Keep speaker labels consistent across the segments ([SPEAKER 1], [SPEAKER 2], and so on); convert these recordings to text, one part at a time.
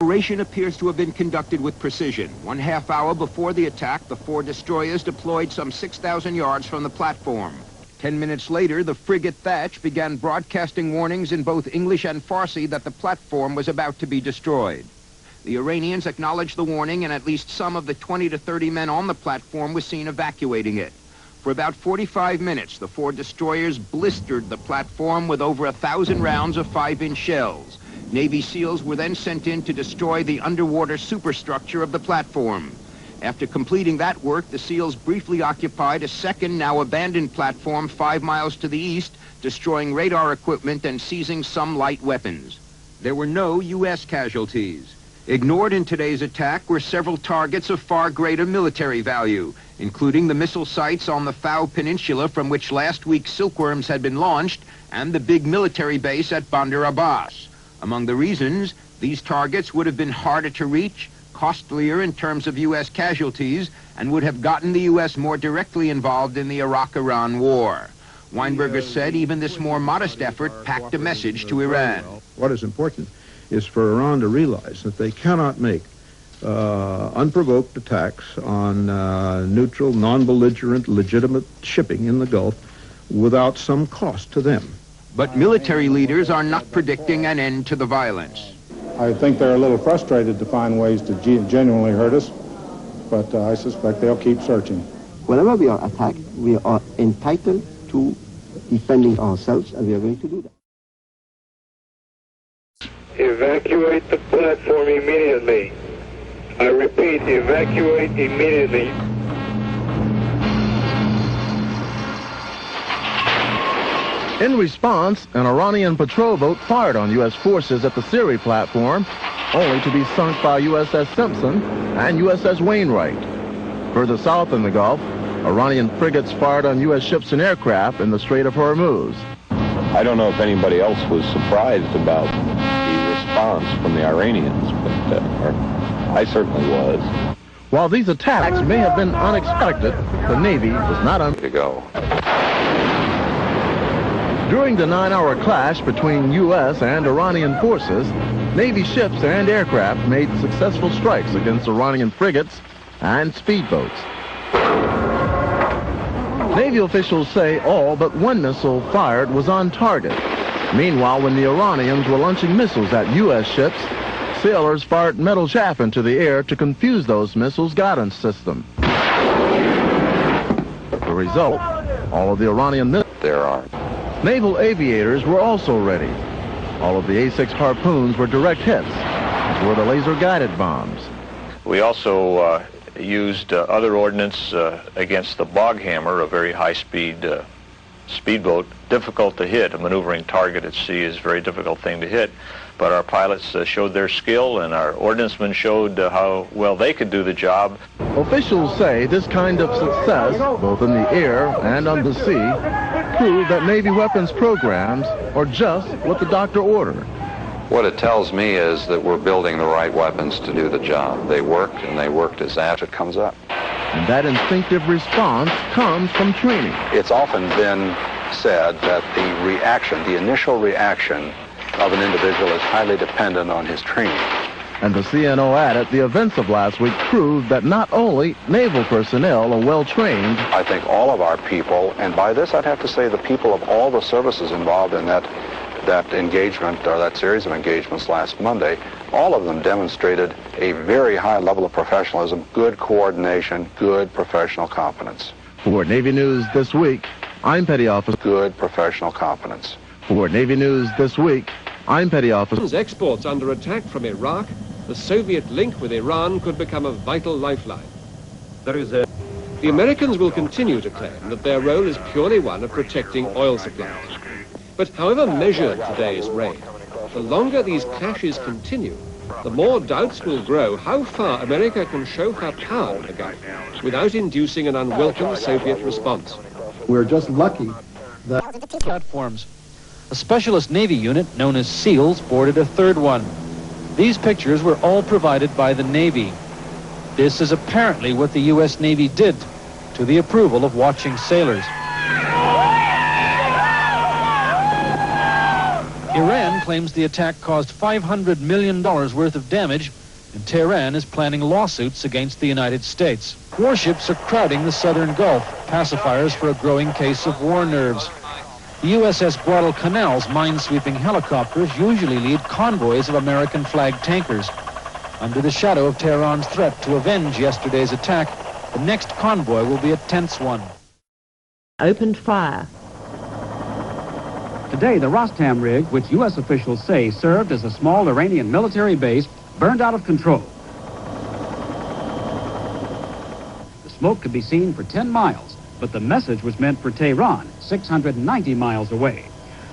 [SPEAKER 1] operation appears to have been conducted with precision. 1/2 hour before the attack, the 4 destroyers deployed some 6,000 yards from the platform. 10 minutes later, the frigate Thatch began broadcasting warnings in both English and Farsi that the platform was about to be destroyed. The Iranians acknowledged the warning, and at least some of the 20 to 30 men on the platform were seen evacuating it. For about 45 minutes, the 4 destroyers blistered the platform with over 1,000 rounds of 5-inch shells. Navy SEALs were then sent in to destroy the underwater superstructure of the platform. After completing that work, the SEALs briefly occupied a second, now abandoned platform 5 miles to the east, destroying radar equipment and seizing some light weapons. There were no U.S. casualties. Ignored in today's attack were several targets of far greater military value, including the missile sites on the Fao Peninsula from which last week silkworms had been launched, and the big military base at Bandar Abbas. Among the reasons, these targets would have been harder to reach, costlier in terms of U.S. casualties, and would have gotten the U.S. more directly involved in the Iraq-Iran war. Weinberger said even this more modest effort packed a message to Iran.
[SPEAKER 2] What is important is for Iran to realize that they cannot make unprovoked attacks on neutral, non-belligerent, legitimate shipping in the Gulf without some cost to them.
[SPEAKER 1] But military leaders are not predicting an end to the violence.
[SPEAKER 3] I think they're a little frustrated to find ways to genuinely hurt us, but I suspect they'll keep searching.
[SPEAKER 4] Whenever we are attacked, we are entitled to defending ourselves, and we are going to do that.
[SPEAKER 5] Evacuate the platform immediately. I repeat, evacuate immediately.
[SPEAKER 6] In response, an Iranian patrol boat fired on U.S. forces at the Siri platform, only to be sunk by USS Simpson and USS Wainwright. Further south in the Gulf, Iranian frigates fired on U.S. ships and aircraft in the Strait of Hormuz.
[SPEAKER 7] I don't know if anybody else was surprised about the response from the Iranians, but I certainly was.
[SPEAKER 6] While these attacks may have been unexpected, the Navy was not
[SPEAKER 7] to go.
[SPEAKER 6] During the 9-hour clash between U.S. and Iranian forces, Navy ships and aircraft made successful strikes against Iranian frigates and speedboats. Navy officials say all but one missile fired was on target. Meanwhile, when the Iranians were launching missiles at U.S. ships, sailors fired metal chaff into the air to confuse those missiles' guidance system. The result, all of the Iranian missiles
[SPEAKER 7] there are.
[SPEAKER 6] Naval aviators were also ready. All of the A-6 Harpoons were direct hits, as were the laser-guided bombs.
[SPEAKER 8] We also used other ordnance against the Bog Hammer, a very high-speed speedboat, difficult to hit. A maneuvering target at sea is a very difficult thing to hit, but our pilots showed their skill, and our ordnancemen showed how well they could do the job.
[SPEAKER 6] Officials say this kind of success, both in the air and on the sea, prove that Navy weapons programs are just what the doctor ordered.
[SPEAKER 7] What it tells me is that we're building the right weapons to do the job. They worked, and they worked as fast as it comes up.
[SPEAKER 6] And that instinctive response comes from training.
[SPEAKER 7] It's often been said that the reaction, the initial reaction of an individual is highly dependent on his training.
[SPEAKER 6] And the CNO added the events of last week proved that not only naval personnel are well trained.
[SPEAKER 7] I think all of our people, and by this I'd have to say the people of all the services involved in that engagement, or that series of engagements last Monday, all of them demonstrated a very high level of professionalism, good coordination, good professional competence.
[SPEAKER 6] For Navy News This Week, I'm Petty Officer.
[SPEAKER 7] Good professional competence.
[SPEAKER 6] For Navy News This Week, I'm Petty Officer.
[SPEAKER 9] Exports under attack from Iraq, the Soviet link with Iran could become a vital lifeline. The Americans will continue to claim that their role is purely one of protecting oil supplies. But however measured today's raid, the longer these clashes continue, the more doubts will grow how far America can show her power in the Gulf without inducing an unwelcome Soviet response.
[SPEAKER 10] We're just lucky that
[SPEAKER 11] platforms. A specialist Navy unit known as SEALs boarded a third one. These pictures were all provided by the Navy. This is apparently what the U.S. Navy did to the approval of watching sailors. Iran claims the attack caused $500 million worth of damage, and Tehran is planning lawsuits against the United States. Warships are crowding the southern Gulf, pacifiers for a growing case of war nerves. The USS Guadalcanal's mine-sweeping helicopters usually lead convoys of American-flagged tankers. Under the shadow of Tehran's threat to avenge yesterday's attack, the next convoy will be a tense one.
[SPEAKER 12] Opened fire.
[SPEAKER 13] Today, the Rostam rig, which U.S. officials say served as a small Iranian military base, burned out of control. The smoke could be seen for 10 miles, but the message was meant for Tehran, 690 miles away.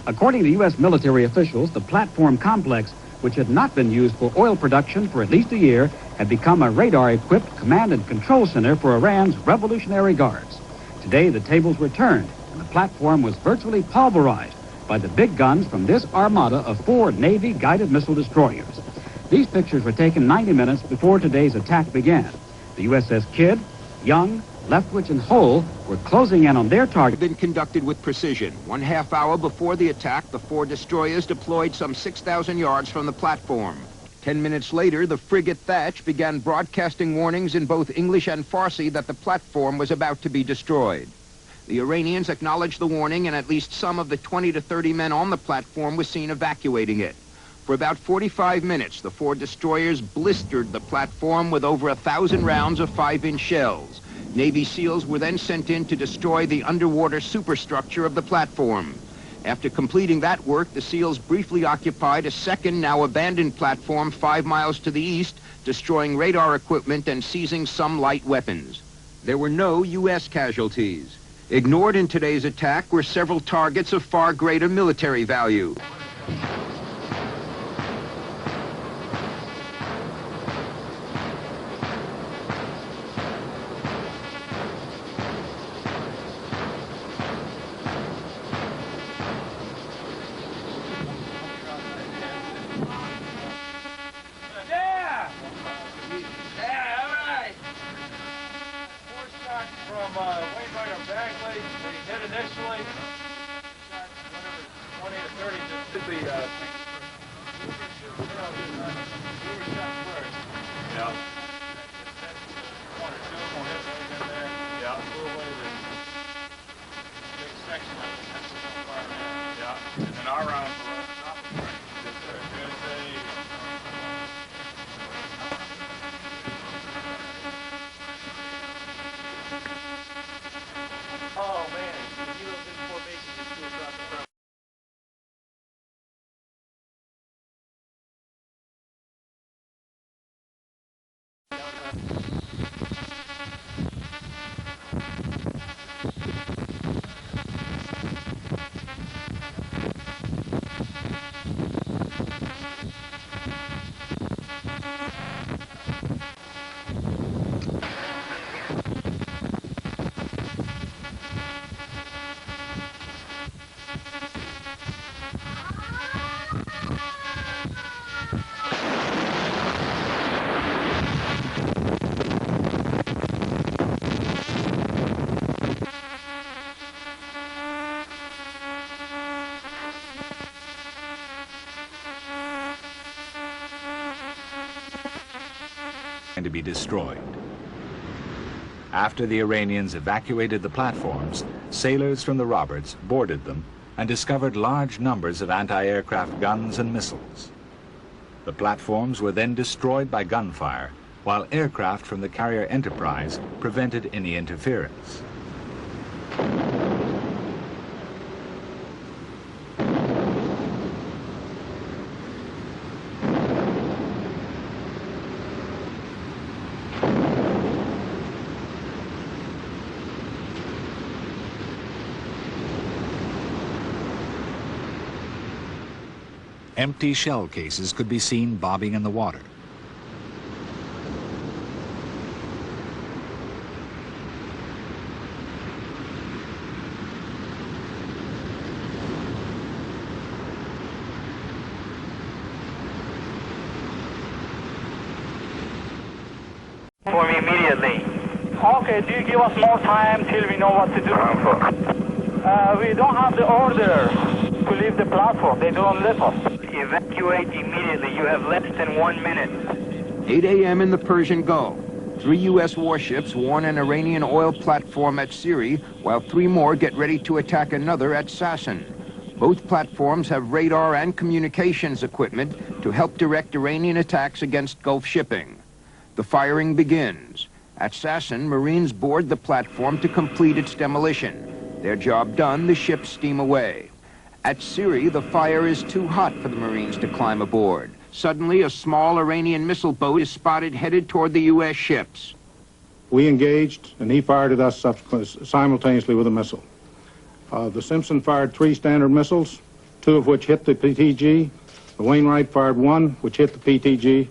[SPEAKER 13] According to U.S. military officials, the platform complex, which had not been used for oil production for at least a year, had become a radar-equipped command and control center for Iran's Revolutionary Guards. Today, the tables were turned, and the platform was virtually pulverized by the big guns from this armada of 4 Navy guided missile destroyers. These pictures were taken 90 minutes before today's attack began. The USS Kidd, Young, Leftwich, and Hull were closing in on their target.
[SPEAKER 1] Been conducted with precision. 1/2 hour before the attack, the 4 destroyers deployed some 6,000 yards from the platform. 10 minutes later, the frigate Thatch began broadcasting warnings in both English and Farsi that the platform was about to be destroyed. The Iranians acknowledged the warning, and at least some of the 20 to 30 men on the platform were seen evacuating it. For about 45 minutes, the 4 destroyers blistered the platform with over 1,000 rounds of 5-inch shells. Navy SEALs were then sent in to destroy the underwater superstructure of the platform. After completing that work, the SEALs briefly occupied a second, now abandoned platform 5 miles to the east, destroying radar equipment and seizing some light weapons. There were no U.S. casualties. Ignored in today's attack were several targets of far greater military value.
[SPEAKER 14] To be destroyed. After the Iranians evacuated the platforms, sailors from the Roberts boarded them and discovered large numbers of anti-aircraft guns and missiles. The platforms were then destroyed by gunfire, while aircraft from the carrier Enterprise prevented any interference. Empty shell cases could be seen bobbing in the water.
[SPEAKER 15] For me immediately. Okay, do you give us more time till we know what to do? We don't have the order to leave the platform. They don't let us. evacuate immediately. You have less than 1 minute.
[SPEAKER 1] 8 a.m. in the Persian Gulf. 3 U.S. warships warn an Iranian oil platform at Siri, while 3 more get ready to attack another at Sasson. Both platforms have radar and communications equipment to help direct Iranian attacks against Gulf shipping. The firing begins. At Sasson, Marines board the platform to complete its demolition. Their job done, the ships steam away. At Siri, the fire is too hot for the Marines to climb aboard. Suddenly, a small Iranian missile boat is spotted headed toward the U.S. ships.
[SPEAKER 3] We engaged, and he fired at us simultaneously with a missile. The Simpson fired 3 standard missiles, 2 of which hit the PTG. The Wainwright fired 1, which hit the PTG.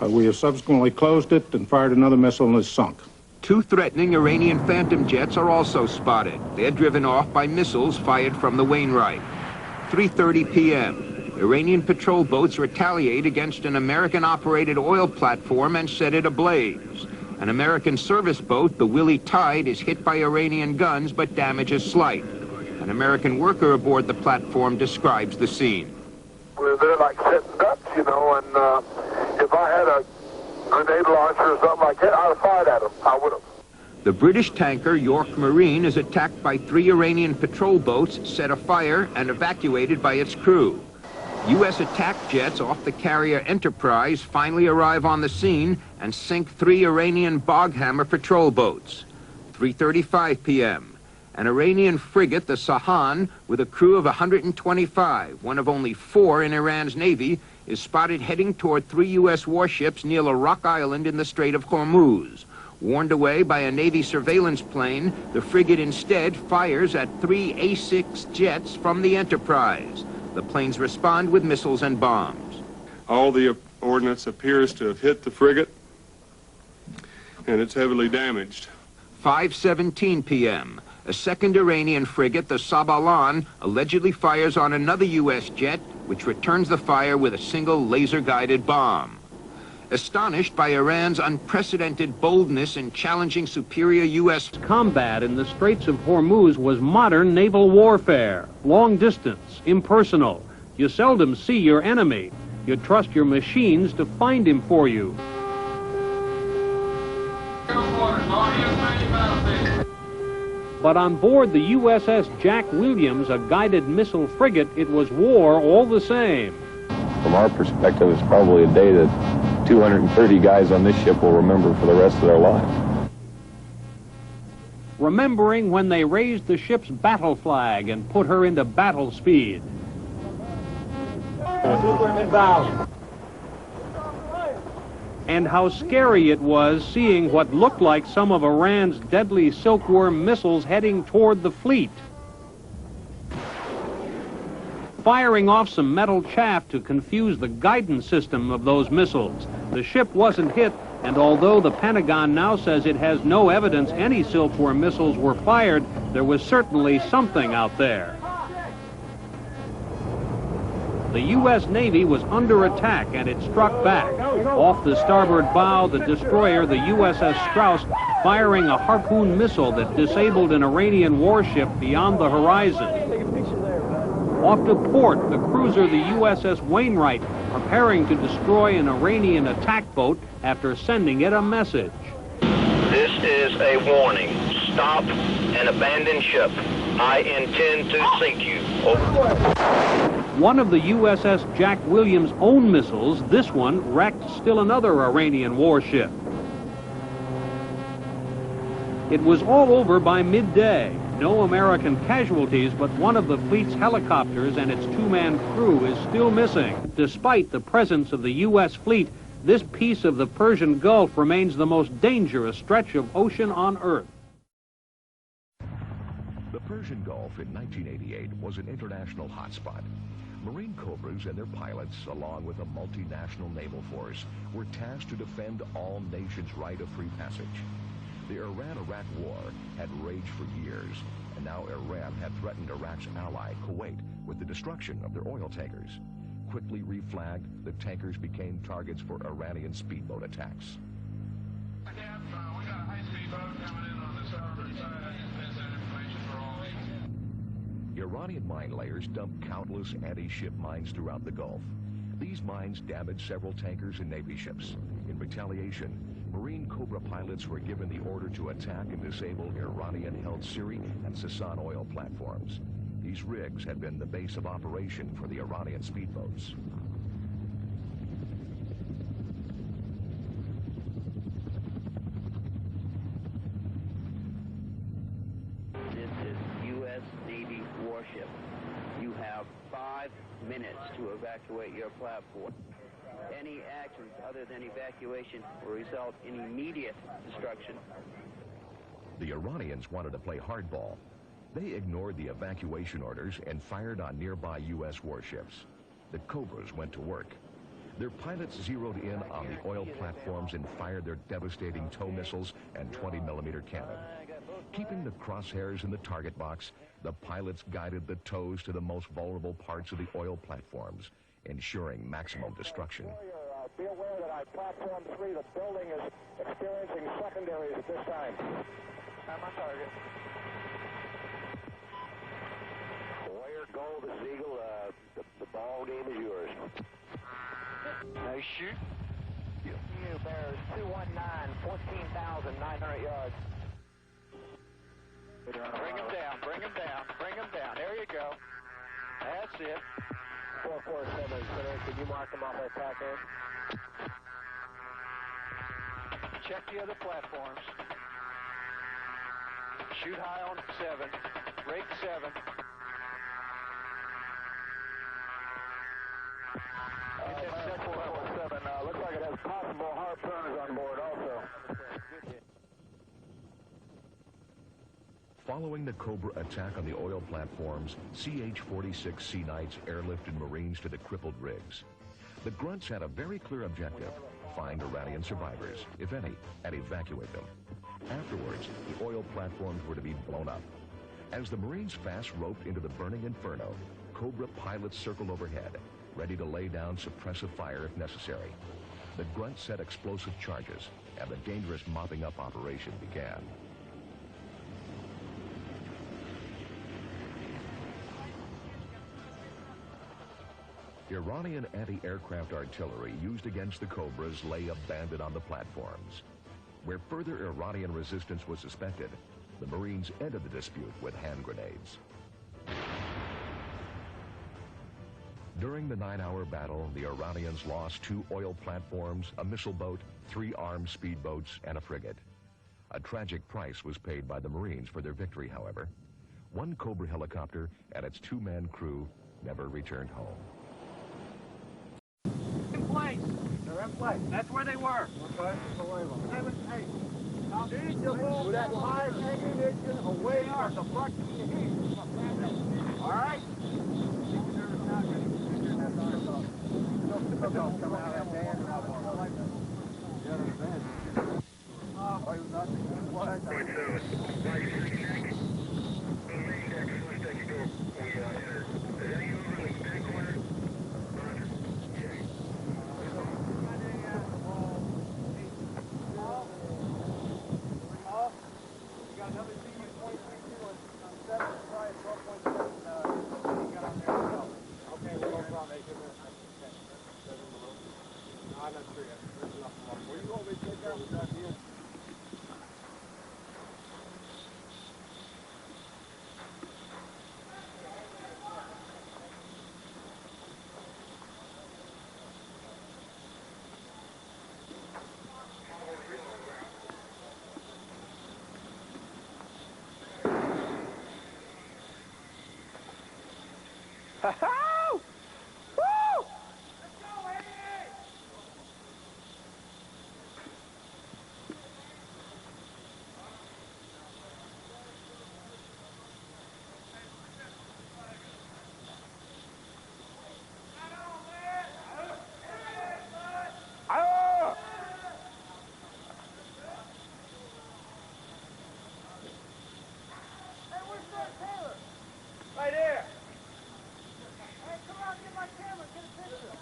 [SPEAKER 3] We have subsequently closed it and fired another missile and it's sunk.
[SPEAKER 1] 2 threatening Iranian Phantom jets are also spotted. They're driven off by missiles fired from the Wainwright. 3:30 p.m. Iranian patrol boats retaliate against an American-operated oil platform and set it ablaze. An American service boat, the Willie Tide, is hit by Iranian guns, but damage is slight. An American worker aboard the platform describes the scene.
[SPEAKER 16] They're like setting ducks, you know, and if I had a grenade launcher or something like that, I'd have fired at them. I would have.
[SPEAKER 1] The British tanker York Marine is attacked by 3 Iranian patrol boats, set afire, and evacuated by its crew. U.S. attack jets off the carrier Enterprise finally arrive on the scene and sink 3 Iranian Boghammer patrol boats. 3:35 p.m. An Iranian frigate, the Sahan, with a crew of 125, one of only 4 in Iran's Navy, is spotted heading toward 3 U.S. warships near a rock island in the Strait of Hormuz. Warned away by a Navy surveillance plane, the frigate instead fires at 3 A-6 jets from the Enterprise. The planes respond with missiles and bombs.
[SPEAKER 17] All the ordnance appears to have hit the frigate, and it's heavily damaged.
[SPEAKER 1] 5:17 p.m. A second Iranian frigate, the Sabalan, allegedly fires on another U.S. jet, which returns the fire with a single laser-guided bomb. Astonished by Iran's unprecedented boldness in challenging superior U.S.
[SPEAKER 18] combat in the Straits of Hormuz was modern naval warfare. Long distance, impersonal. You seldom see your enemy. You trust your machines to find him for you. But on board the USS Jack Williams, a guided missile frigate, it was war all the same.
[SPEAKER 19] From our perspective, it's probably a day that 230 guys on this ship will remember for the rest of their lives.
[SPEAKER 18] Remembering when they raised the ship's battle flag and put her into battle speed. And how scary it was seeing what looked like some of Iran's deadly silkworm missiles heading toward the fleet. Firing off some metal chaff to confuse the guidance system of those missiles. The ship wasn't hit, and although the Pentagon now says it has no evidence any silkworm missiles were fired, there was certainly something out there. The U.S. Navy was under attack, and it struck back. Off the starboard bow, the destroyer, the USS Strauss, firing a Harpoon missile that disabled an Iranian warship beyond the horizon. Off to port, the cruiser, the USS Wainwright, preparing to destroy an Iranian attack boat after sending it a message.
[SPEAKER 5] This is a warning. Stop and abandon ship. I intend to sink you. Over.
[SPEAKER 18] One of the USS Jack Williams' own missiles, this one, wrecked still another Iranian warship. It was all over by midday. No American casualties, but one of the fleet's helicopters and its 2-man crew is still missing. Despite the presence of the U.S. fleet, this piece of the Persian Gulf remains the most dangerous stretch of ocean on Earth.
[SPEAKER 20] The Persian Gulf in 1988 was an international hotspot. Marine Cobras and their pilots, along with a multinational naval force, were tasked to defend all nations' right of free passage. The Iran-Iraq war had raged for years, and now Iran had threatened Iraq's ally, Kuwait, with the destruction of their oil tankers. Quickly reflagged, the tankers became targets for Iranian speedboat attacks.
[SPEAKER 16] We got a high-speed boat coming in on the starboard side. I just missed that information for all of you.
[SPEAKER 20] Iranian mine layers dumped countless anti-ship mines throughout the Gulf. These mines damaged several tankers and Navy ships. In retaliation, Marine Cobra pilots were given the order to attack and disable Iranian-held Siri and Sasan oil platforms. These rigs had been the base of operation for the Iranian speedboats.
[SPEAKER 21] This is U.S. Navy warship. You have 5 minutes to evacuate your platform. Any actions other than evacuation will result in immediate destruction.
[SPEAKER 20] The Iranians wanted to play hardball. They ignored the evacuation orders and fired on nearby U.S. warships. The Cobras went to work. Their pilots zeroed in on the oil platforms and fired their devastating tow missiles and 20mm cannon. Keeping the crosshairs in the target box, the pilots guided the tows to the most vulnerable parts of the oil platforms, ensuring maximum destruction.
[SPEAKER 16] Be aware that on platform 3, the building is experiencing secondaries at this time. I'm on target. Warrior Gold, this is Eagle. The ball game is yours. No shoot. You bears 219, 14,900 yards. Bring him down, bring him down, bring him down. There you go. That's it. 447, can you mark them off our attack end? Check the other platforms. Shoot high on 7. Rig 7. Check 447. Looks like it has possible harpooners on board also.
[SPEAKER 20] Following the Cobra attack on the oil platforms, CH-46 Sea Knights airlifted Marines to the crippled rigs. The grunts had a very clear objective: find Iranian survivors, if any, and evacuate them. Afterwards, the oil platforms were to be blown up. As the Marines fast-roped into the burning inferno, Cobra pilots circled overhead, ready to lay down suppressive fire if necessary. The grunts set explosive charges, and the dangerous mopping-up operation began. Iranian anti-aircraft artillery used against the Cobras lay abandoned on the platforms. Where further Iranian resistance was suspected, the Marines ended the dispute with hand grenades. During the 9-hour battle, the Iranians lost 2 oil platforms, a missile boat, 3 armed speedboats, and a frigate. A tragic price was paid by the Marines for their victory, however. 1 Cobra helicopter and its 2-man crew never returned home.
[SPEAKER 15] Place. They're in place. That's where they were. Okay. Hey, now need to move that live ammunition away from the front of the heat. All right.
[SPEAKER 16] Woo!
[SPEAKER 15] Right here. Hey, come out, get my camera, get a picture.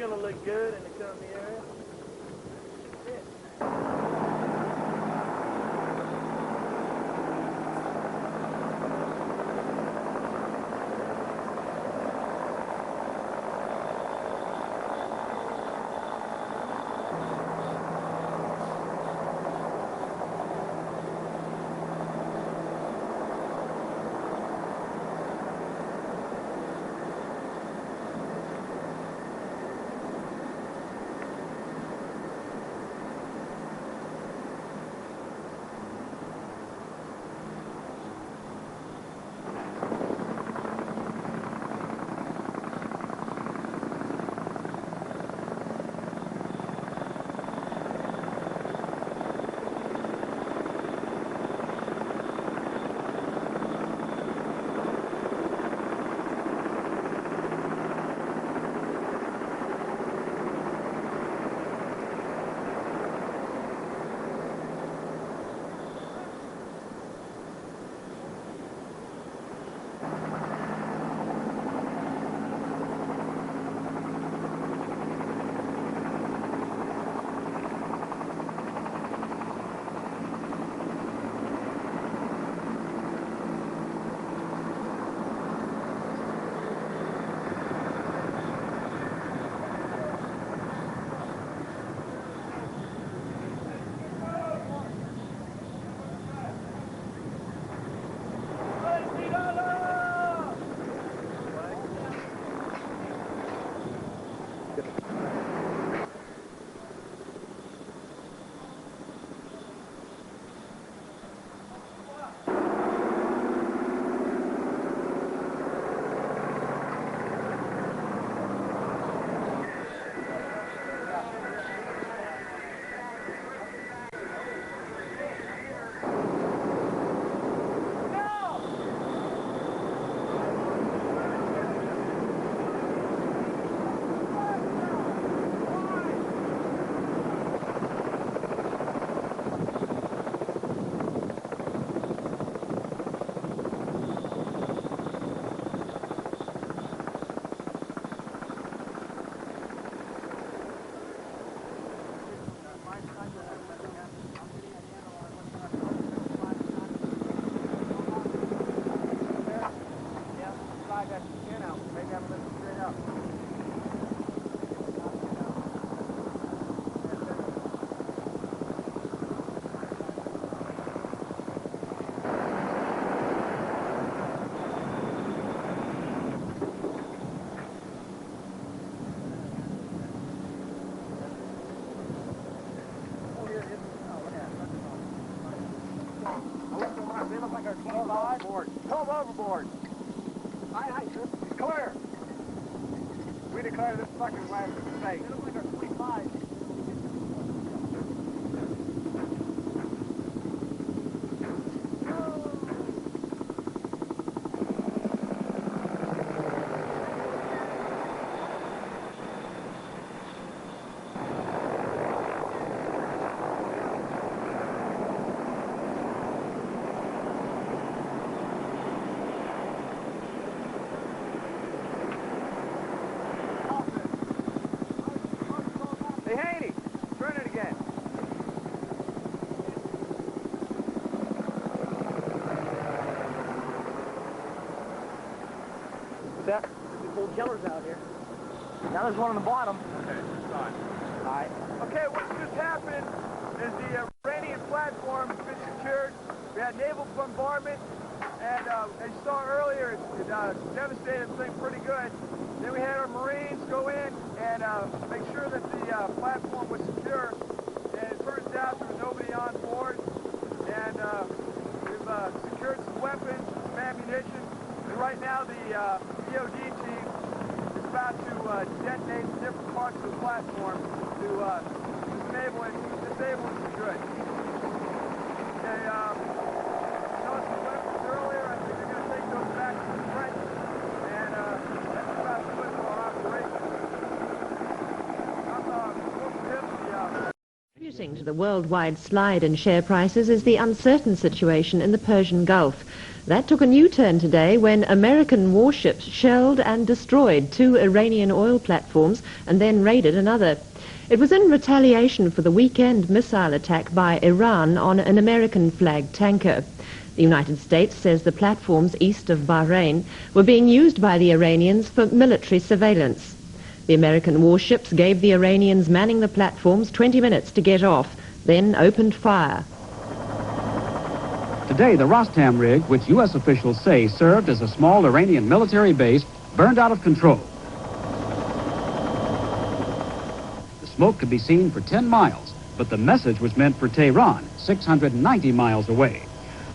[SPEAKER 15] gonna look good in the company area.
[SPEAKER 16] Come overboard. Aye, clear. We declare this fucking land safe. It looks like our 25.
[SPEAKER 15] Killers out here. Now there's one on the bottom.
[SPEAKER 16] Okay, fine.
[SPEAKER 15] All right.
[SPEAKER 16] Okay, what's just happened is the Iranian platform has been secured. We had naval bombardment, and as you saw earlier, it devastated the thing pretty good. Then we had our Marines go in and make sure that the platform was secure. And it turns out there was nobody on board. And we've secured some weapons, some ammunition. And right now the DOD team about to detonate different parts of the platform to disable it for good. They noticed the weapons earlier. I think they're going to take those back to the French, and that's about the limit of our operation.
[SPEAKER 12] Contributing to the worldwide slide in share prices is the uncertain situation in the Persian Gulf. That took a new turn today when American warships shelled and destroyed 2 Iranian oil platforms and then raided another. It was in retaliation for the weekend missile attack by Iran on an American-flagged tanker. The United States says the platforms east of Bahrain were being used by the Iranians for military surveillance. The American warships gave the Iranians manning the platforms 20 minutes to get off, then opened fire.
[SPEAKER 13] Today, the Rostam rig, which U.S. officials say served as a small Iranian military base, burned out of control. The smoke could be seen for 10 miles, but the message was meant for Tehran, 690 miles away.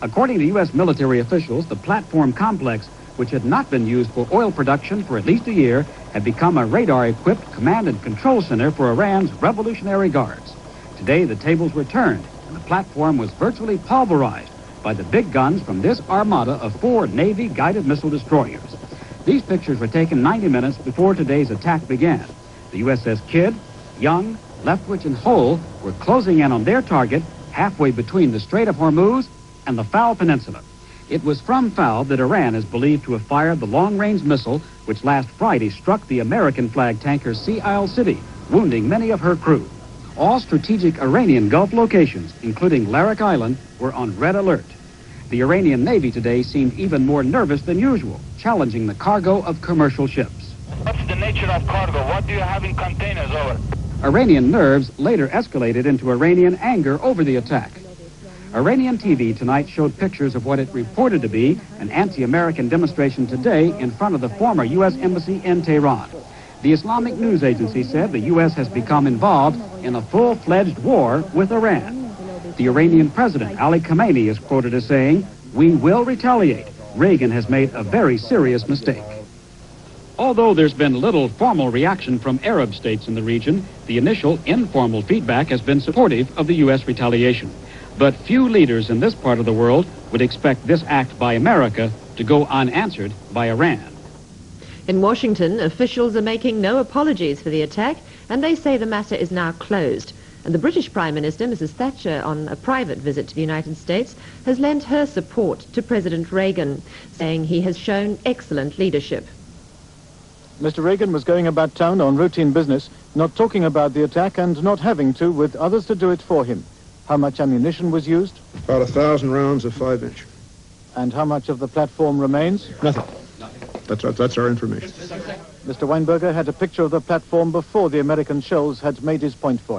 [SPEAKER 13] According to U.S. military officials, the platform complex, which had not been used for oil production for at least a year, had become a radar-equipped command and control center for Iran's Revolutionary Guards. Today, the tables were turned, and the platform was virtually pulverized by the big guns from this armada of 4 Navy guided missile destroyers. These pictures were taken 90 minutes before today's attack began. The USS Kidd, Young, Leftwich, and Hull were closing in on their target halfway between the Strait of Hormuz and the Fao Peninsula. It was from Fao that Iran is believed to have fired the long-range missile which last Friday struck the American-flagged tanker Sea Isle City, wounding many of her crew. All strategic Iranian Gulf locations, including Larak Island, were on red alert. The Iranian Navy today seemed even more nervous than usual, challenging the cargo of commercial ships.
[SPEAKER 5] What's the nature of cargo? What do you have in containers? Over.
[SPEAKER 13] Iranian nerves later escalated into Iranian anger over the attack. Iranian TV tonight showed pictures of what it reported to be an anti-American demonstration today in front of the former U.S. Embassy in Tehran. The Islamic news agency said the U.S. has become involved in a full-fledged war with Iran. The Iranian president, Ali Khamenei, is quoted as saying, "We will retaliate. Reagan has made a very serious mistake." Although there's been little formal reaction from Arab states in the region, the initial informal feedback has been supportive of the U.S. retaliation. But few leaders in this part of the world would expect this act by America to go unanswered by Iran.
[SPEAKER 12] In Washington, officials are making no apologies for the attack, and they say the matter is now closed. And the British Prime Minister, Mrs. Thatcher, on a private visit to the United States, has lent her support to President Reagan, saying he has shown excellent leadership.
[SPEAKER 2] Mr. Reagan was going about town on routine business, not talking about the attack and not having to, with others to do it for him. How much ammunition was used?
[SPEAKER 22] About 1,000 rounds of 5-inch.
[SPEAKER 2] And how much of the platform remains?
[SPEAKER 22] Nothing. That's our information.
[SPEAKER 2] Mr. Weinberger had a picture of the platform before the American shells had made his point for him.